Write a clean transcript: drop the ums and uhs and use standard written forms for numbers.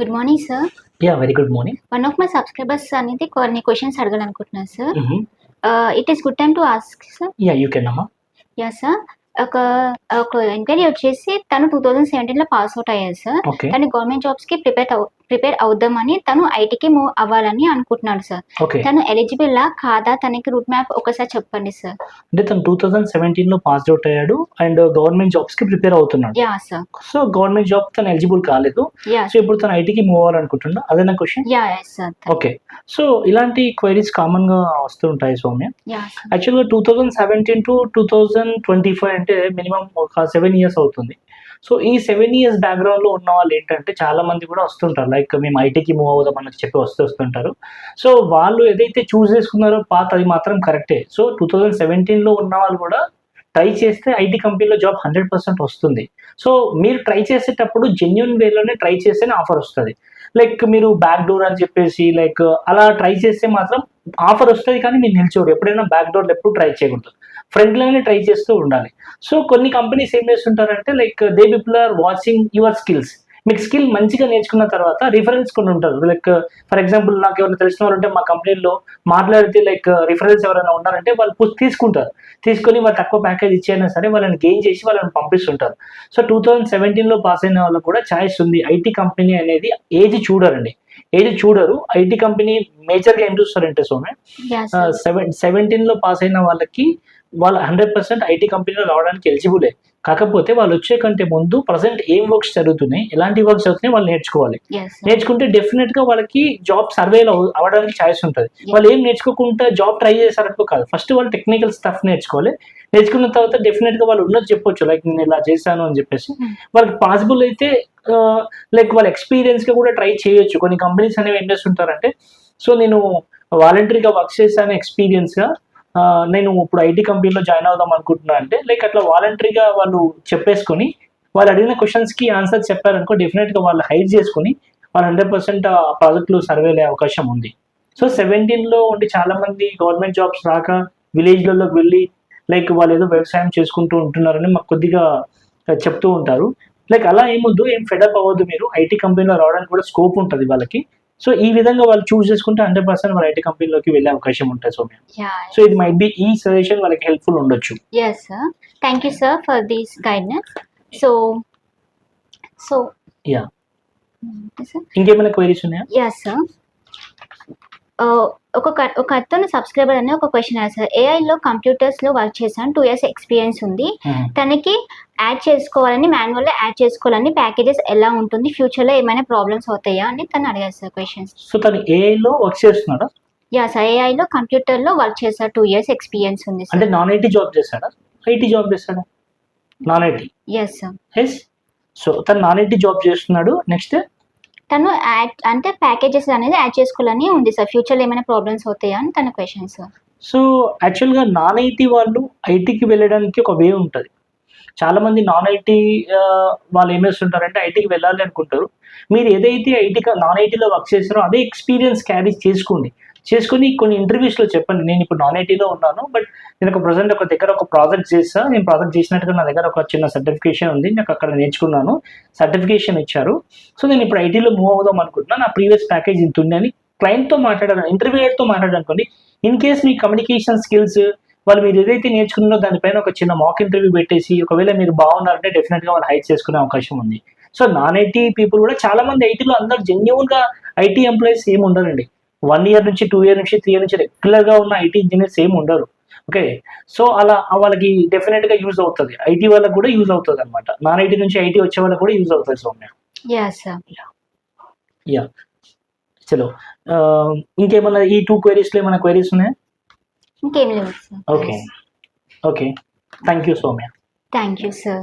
Good morning sir. Very good morning. One of my subscribers అనేది కొన్ని questions అడగాలనుకుంటున్నాను sir. It is good time to ask sir. You can అమ్మా. Yeah sir. ఒక ఒక enquiry వచ్చేసి తను 2017లో పాస్ అవుట్ అయ్యారు సార్. ఓకే. తను గవర్నమెంట్ జాబ్స్కి ప్రిపేర్ అవుదామని తను ఐటీకి మూవ్ అవ్వాలని అనుకుంటున్నాడు సార్. ఓకే. తను ఎలిజిబుల్లా కాదా, తనకి రూట్ మ్యాప్ ఒకసారి చెప్పండి సార్. అంటే తను 2017లో పాస్ అవుట్ అయ్యాడు అండ్ గవర్నమెంట్ జాబ్స్ కి ప్రిపేర్ అవుతున్నాడు. Yeah sir. So government job తను ఎలిజిబుల్ కాలేదు. యా సో ఇప్పుడు తను ఐటీకి మూవ్ అవ్వాలనుకుంటున్నా, అదేనా question? Yeah yes sir. Okay. So ఇలాంటి క్వైరీస్ కామన్ గా వస్తూ ఉంటాయి సౌమ్య. Yeah sir. యాక్చువల్గా 2017 to 2025 అంటే మినిమం ఒక 7 years అవుతుంది. సో ఈ 7 years బ్యాక్గ్రౌండ్ లో ఉన్న వాళ్ళు ఏంటంటే చాలా మంది కూడా వస్తుంటారు, లైక్ మేము ఐటీకి మూవ్ అవుదాం అని చెప్పి వస్తుంటారు. సో వాళ్ళు ఏదైతే చూస్ చేసుకున్నారో పాత్ అది మాత్రం కరెక్టే. సో 2017లో ఉన్న వాళ్ళు కూడా ట్రై చేస్తే ఐటీ కంపెనీలో జాబ్ 100% వస్తుంది. సో మీరు ట్రై చేసేటప్పుడు జెన్యున్ వేలోనే ట్రై చేస్తేనే ఆఫర్ వస్తుంది. లైక్ మీరు బ్యాక్ డోర్ అని చెప్పేసి లైక్ అలా ట్రై చేస్తే మాత్రం ఆఫర్ వస్తుంది, కానీ మీరు నిల్చోరు. ఎప్పుడైనా బ్యాక్ డోర్ ఎప్పుడు ట్రై చేయకూడదు, ఫ్రంట్ లోనే ట్రై చేస్తూ ఉండాలి. సో కొన్ని కంపెనీస్ ఏం చేస్తుంటారంటే like they people are watching your skills. మీకు స్కిల్ మంచిగా నేర్చుకున్న తర్వాత రిఫరెన్స్ కొన్ని ఉంటారు. లైక్ ఫర్ ఎగ్జాంపుల్ నాకు ఎవరైనా తెలిసిన వాళ్ళు ఉంటే మా కంపెనీలో మాట్లాడితే లైక్ రిఫరెన్స్ ఎవరైనా ఉన్నారంటే వాళ్ళు తీసుకుంటారు. తీసుకొని వాళ్ళు తక్కువ ప్యాకేజ్ ఇచ్చైనా సరే వాళ్ళని గెయిన్ చేసి వాళ్ళని పంపిస్తుంటారు. సో 2017లో పాస్ అయిన వాళ్ళకు కూడా ఛాయిస్ ఉంది. ఐటీ కంపెనీ అనేది ఏజ్ చూడరండి, ఏది చూడరు. ఐటీ కంపెనీ మేజర్గా ఏం చూస్తారంటే సోమే, 17లో పాస్ అయిన వాళ్ళకి వాళ్ళు 100% ఐటీ కంపెనీలో రావడానికి ఎలిజిబులే. కాకపోతే వాళ్ళు వచ్చే కంటే ముందు ప్రజెంట్ ఏం వర్క్స్ జరుగుతున్నాయి, ఎలాంటి వర్క్స్ అవుతున్నాయి వాళ్ళు నేర్చుకోవాలి. నేర్చుకుంటే డెఫినెట్ గా వాళ్ళకి జాబ్ సర్వేలో అవ్వడానికి ఛాయిస్ ఉంటుంది. వాళ్ళు ఏం నేర్చుకోకుండా జాబ్ ట్రై చేశారనుకో కాదు, ఫస్ట్ వాళ్ళు టెక్నికల్ స్టఫ్ నేర్చుకోవాలి. నేర్చుకున్న తర్వాత డెఫినెట్ గా వాళ్ళు ఉన్నది చెప్పొచ్చు, లైక్ నేను ఇలా చేశాను అని చెప్పేసి. వాళ్ళకి పాసిబుల్ అయితే లైక్ వాళ్ళ ఎక్స్పీరియన్స్ గా కూడా ట్రై చేయొచ్చు. కొన్ని కంపెనీస్ అనేవి ఏం చేస్తుంటారంటే, సో నేను వాలంటరీగా వర్క్ చేశాను ఎక్స్పీరియన్స్ గా, నేను ఇప్పుడు ఐటీ కంపెనీలో జాయిన్ అవుదాం అనుకుంటున్నా అంటే లైక్ అట్లా వాలంటరీగా వాళ్ళు చెప్పేసుకొని వాళ్ళు అడిగిన క్వశ్చన్స్కి ఆన్సర్ చెప్పారనుకో డెఫినెట్గా వాళ్ళు హైడ్ చేసుకుని వాళ్ళు 100% ప్రాజెక్టులు సర్వేలే అవకాశం ఉంది. సో 17లో ఉండి చాలా మంది గవర్నమెంట్ జాబ్స్ రాక విలేజ్లలోకి వెళ్ళి లైక్ వాళ్ళు ఏదో వ్యవసాయం చేసుకుంటూ ఉంటున్నారని మాకు కొద్దిగా చెప్తూ ఉంటారు. లైక్ అలా ఏమొద్దు, ఏం ఫెడప్ అవ్వద్దు. మీరు ఐటీ కంపెనీలో రావడానికి కూడా స్కోప్ ఉంటుంది వాళ్ళకి. సో ఈ విధంగా వాళ్ళు చూస్ చేసుకుంటే 100% వాళ్ళ ఐటీ కంపెనీలోకి వెళ్ళే అవకాశం ఉంటుంది సౌమ్య. సో ఇది మైట్ బి ఈ సజెషన్ వాళ్ళకి హెల్ప్ఫుల్ ఉండొచ్చు. yes sir, thank you sir for this guidance. so yeah ఇంకేమైనా క్వైరీస్ ఉన్నాయా? yes sir. ఒక అతను సబ్స్క్రైబర్ అనే ఒక క్వశ్చన్ సార్. ఏఐలో కంప్యూటర్స్లో వర్క్ చేశాను, 2 years ఎక్స్పీరియన్స్ ఉంది. తనకి యాడ్ చేసుకోవాలని, మాన్యువల్గా యాడ్ చేసుకోవాలని ప్యాకేజెస్ ఎలా ఉంటుంది, ఫ్యూచర్లో ఏమైనా ప్రాబ్లమ్స్ అవుతాయా అని తను అడిగారు సార్ క్వశ్చన్స్. సో తను ఏఐలో వర్క్ చేస్తున్నాడా? యా సార్, ఏఐలో కంప్యూటర్లో వర్క్ చేశారు, 2 years ఎక్స్పీరియన్స్ ఉంది. అంటే నాన్ ఐటీ జాబ్ చేశాడా, ఐటీ జాబ్ చేశాడా? Non IT. Yes sir. Yes. So తను నాన్ ఐటీ జాబ్ చేస్తున్నాడు. నెక్స్ట్ తను యాడ్ అంటే ప్యాకేజెస్ అనేది యాడ్ చేసుకోవాలని ఉంది సార్, ఫ్యూచర్లో ఏమైనా ప్రాబ్లమ్స్ అవుతాయా అని తన క్వశ్చన్ సార్. సో యాక్చువల్గా నాన్ ఐటీ వాళ్ళు ఐటీకి వెళ్ళడానికి ఒక వే ఉంటుంది. చాలామంది నాన్ ఐటీ వాళ్ళు ఏం చేస్తుంటారంటే ఐటీకి వెళ్ళాలి అనుకుంటారు. మీరు ఏదైతే నాన్ ఐటీలో వర్క్ చేస్తారో అదే ఎక్స్పీరియన్స్ క్యారీ చేసుకొని కొన్ని ఇంటర్వ్యూస్లో చెప్పండి, నేను ఇప్పుడు నాన్ ఐటీలో ఉన్నాను, బట్ నేను ప్రజెంట్ ఒక దగ్గర ఒక ప్రాజెక్ట్ చేస్తాను, నేను ప్రాజెక్ట్ చేసినట్టుగా నా దగ్గర ఒక చిన్న సర్టిఫికేషన్ ఉంది, నాకు అక్కడ నేర్చుకున్నాను, సర్టిఫికేషన్ ఇచ్చారు. సో నేను ఇప్పుడు ఐటీలో మూవ్ అవుదాం అనుకుంటున్నాను, నా ప్రీవియస్ ప్యాకేజ్ ఇంత ఉంది అని క్లయింట్తో మాట్లాడాను, ఇంటర్వ్యూయర్తో మాట్లాడనుకోండి. ఇన్ కేస్ మీ కమ్యూనికేషన్ స్కిల్స్ వాళ్ళు మీరు ఏదైతే నేర్చుకున్నారో దానిపైన ఒక చిన్న మాక్ ఇంటర్వ్యూ పెట్టేసి ఒకవేళ మీరు బాగున్నారంటే డెఫినెట్గా వాళ్ళు హైర్ చేసుకునే అవకాశం ఉంది. సో నాన్ ఐటీ పీపుల్ కూడా చాలా మంది ఐటీలో అందరూ జెన్యున్గా ఐటీ ఎంప్లాయీస్ ఏమి ఉండరండి. 1 year నుంచి 2 year నుంచి 3 year నుంచి రెగ్యులర్గా ఉన్న ఐటీ ఇంజనీర్స్ ఏమి ఉండరు. ఓకే. సో అలా వాళ్ళకి డెఫినెట్గా యూజ్ అవుతుంది, ఐటీ వాళ్ళకి కూడా యూజ్ అవుతుంది అనమాట. నాన్ ఐటీ నుంచి ఐటీ వచ్చే వాళ్ళకి కూడా యూజ్ అవుతుంది సౌమ్య. యా చలో, ఇంకేమన్నా ఈ 2 queries లో ఏమైనా క్వైరీస్ ఉన్నాయా? ఇంకేం లేదు sir. Okay. Thank you Soumya. Thank you sir.